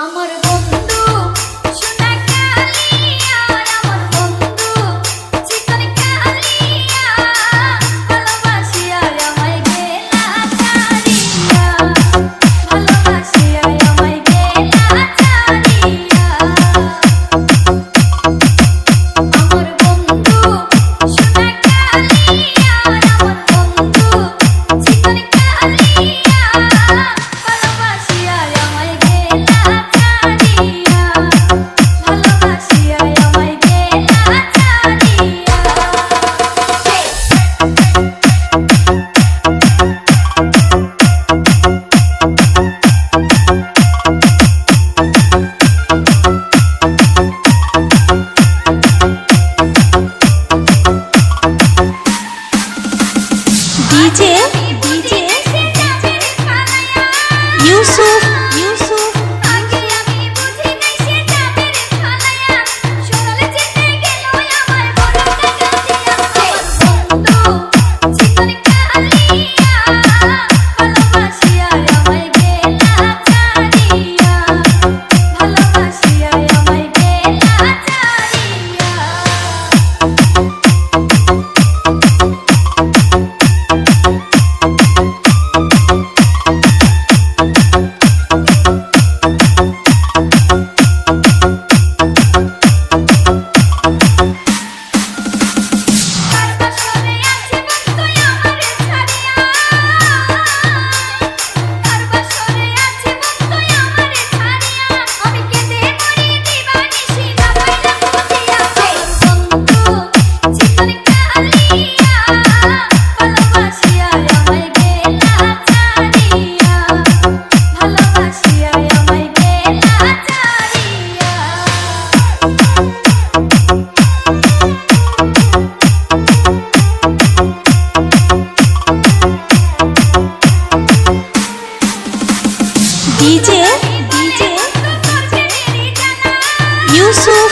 আমার বন্ধু সোনা কালিয়া, আমার বন্ধু চিকন কালিয়া, ভালোবাসিয়া আমায় গেলা ছাড়িয়া, ভালোবাসিয়া আমায় গেলা ছাড়িয়া। আমার বন্ধু সোনা কালিয়া, আমার বন্ধু চিকন কালিয়া, ভালোবাসিয়া আমায় গেলা ছাড়িয়া, ভালোবাসিয়া আমায় গেলা DJ Yusuf আগে আমি বুঝি নাই সে যাবে রে ফালায়া, সরল যেতে গেল আমার বড় টাকা দিয়া। বন্ধু চিকন কালিয়া, ভালোবাসিয়া আমায় গেলা ছাড়িয়া, ভালোবাসিয়া আমায় গেলা ছাড়িয়া। DJ Yusuf